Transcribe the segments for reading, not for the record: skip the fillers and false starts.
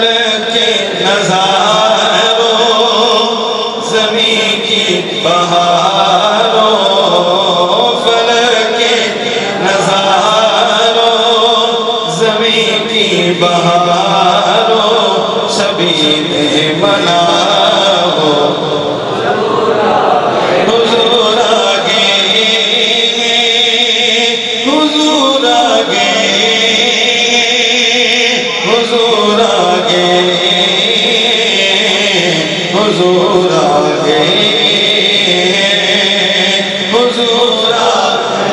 کے نظاروں زمین کی بہاروں فلک کے نظاروں زمین کی بہاروں شبیر منا ہو حضور آگے حضور آگے حضور آگے حضور آگے حضور آگے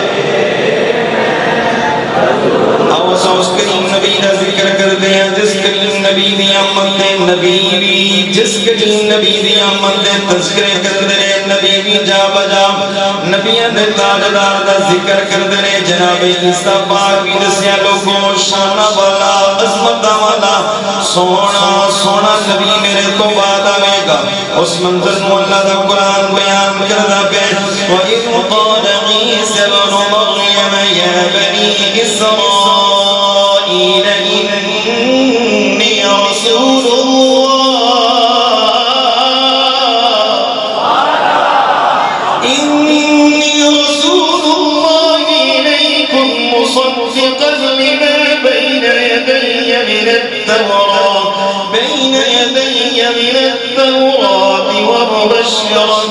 آؤ سوس کریم نبی کا ذکر کر دیں جس کریم نبی دی آمد دے نبی بھی جس کریم نبی دی آمد دے تذکرے کر دے نبی بھی جا بجا نبیان دے تاجدار دا ذکر کر دے جناب عیسیٰ پاک بھی دسیا لوگوں شانہ والا عظمت والا سونا سونا نبی میرے تو بعد آئے گا اس منظر میں اللہ دا قرآن بیان کردہ پہ وَإِذْ قَالَ عِيسَى ابْنُ مَرْيَمَ يَا بَنِي إِسْرَائِيلَ إِنِّي رَسُولُ بين يدي من التوراة ومبشرا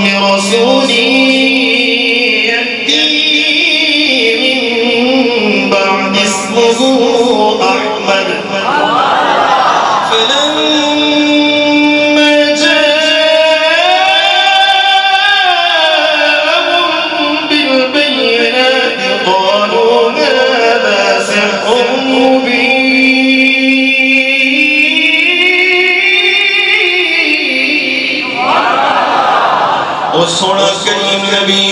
برسول يأتي من بعد اسمه أحمد فلما جاءهم بالبينات قالوا هذا سحر مبين سونا کریم نبی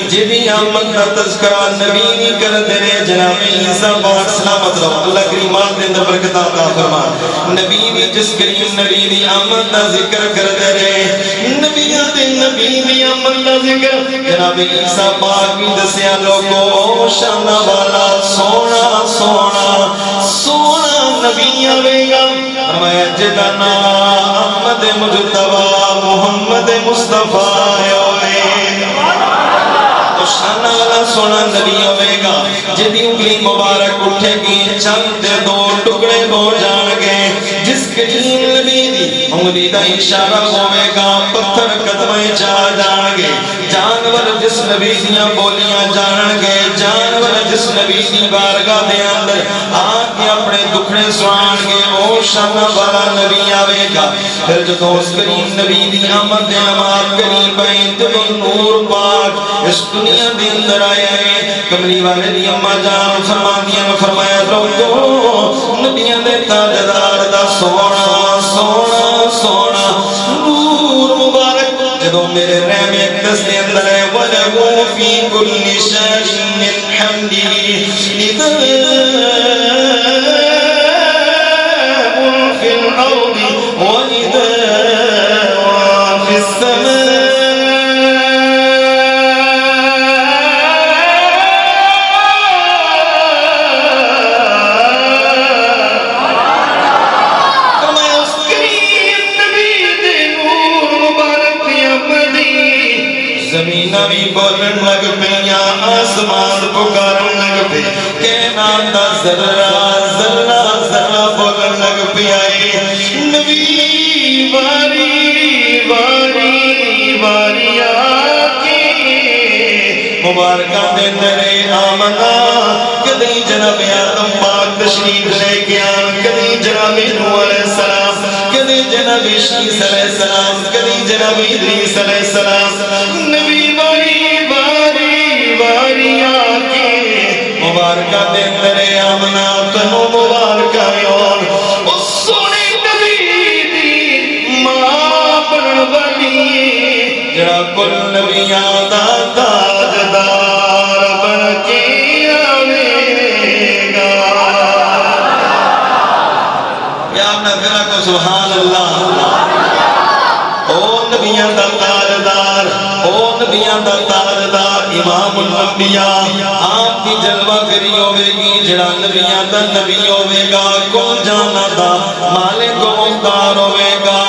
جدی آمد کا تذکرہ نبی نہیں کر دے جناب عیسیٰ پاک سلامت رہو اللہ کریمان دے اندر برکت عطا فرما نبی بھی جس کریم نبی دی آمد کا ذکر کر دے نبی دی آمد کا ذکر جناب عیسیٰ پاک بھی دسیا لوگو شانہ والا سونا سونا سونا نبی آوے گا فرمایا جدا نام احمد مجتبہ محمد مصطفیٰ شانہ والا سونا نبی ہوئے گا جدی انگلی مبارک اٹھے گی چند دو ٹکڑے ہو جان گے جس کریم نبی دی انگلی دا اشارہ ہوئے گا پتھر قدمیں جا جان گے جانور جس نبی دیاں بولیاں جان گے جانور جس نبی دی بارگاہ دے اندر آگے اپنے دکھنے سوان گے او شانہ والا نبی آوے گا پھر جو اس کریم نبی دی آمد دے آمد کریم بیت نور پاک اس دنیا دے اندر آئے ہیں کملی والے دی امہ جان فرما دیا فرمایا لوگو نبیان دے تاجدار دا سونا سونا سونا نور مبارک جدو میرے رحم ایک دس دے اندر ہے وَلَهُ فِي كُلِّ شَيْءٍ مِّنْ حَمْدِهِ نِدَاءٌ فِي الْأَرْضِ وَنِدَاءٌ فِي السَّمَاءِ زمینہ بھی بولن لگ پہیا آسمان پکارن لگ پہ کہناتا ذرہ ذرہ ذرہ بولن لگ پہیا نبی باری باری باری آکے مبارکہ دے درے آمنا کدی جناب آدم پاک تشریف لے گیا کدی جناب نوح علیہ السلام کدی جناب عیسیٰ علیہ السلام کدی جناب ادریس علیہ السلام نبی باری باری باری آکے مبارکہ دے درے آمنا تنو مبارکہ یون اس سونے نبی دی ماں پر بنی جڑا کل نبی آدھا تاجدار بن کے آوے گا یا اپنا پھرا کو سبحان اللہ او نبیان دا تاجدار او نبیان دا تاجدار امام الانبیاء آپ کی جلوہ گری ہوئے گی جڑا نبیان دا نبی ہوئے گا کون جانا دا مالک و مختار ہوئے گا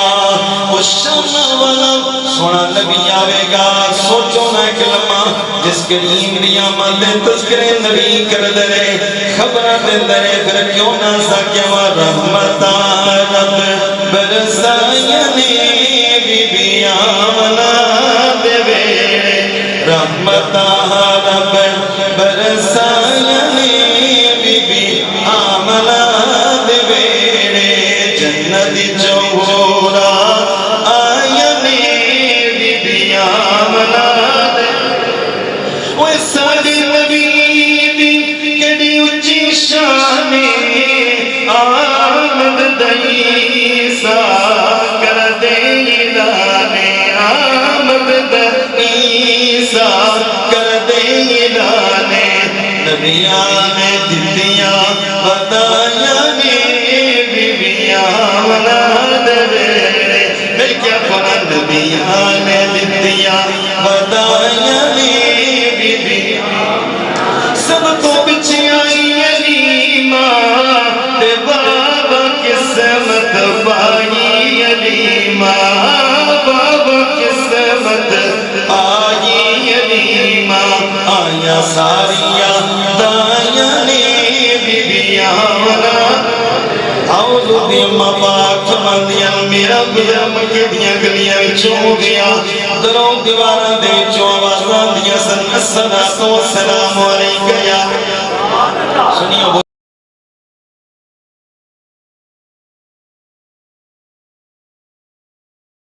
اس شمع والا سونا نبی آوے گا سوچو نا کلمہ جس کے لیمریاں مندے تذکرے نبی کر درے خبرہ دے درے پھر کیوں نہ سکیوا رحمتہ رب برسائینے بی بی آمنا دے ویڑے رحمتہ رب برسائینے بی بی آمنا دے ویڑے جنت جوہورا آئینے بی بی آمنا دے وہ ساڑی نبی دی کڑی اچھی شانے آمد دئیسا کر دے لانے آمد دئیسا کر دے لانے نبیان دلیاں بدایاں بی بیاں ولاد ویڑے میں کیا پڑا نبیان دلیاں بدایاں بی بیاں سب تو بچے آئی علیمہ دے بابا قسمت پائی علیمہ بابا قسمت پائی علیمہ آیا ساریا دایا نے بی بیاں ولا آؤ دی مباک مندیاں میرا گلم کے دیاں گلیاں چوں گیا دروں دیواراں دے چوں آوازاں دیاں سن السلام علیکہ یا سنیو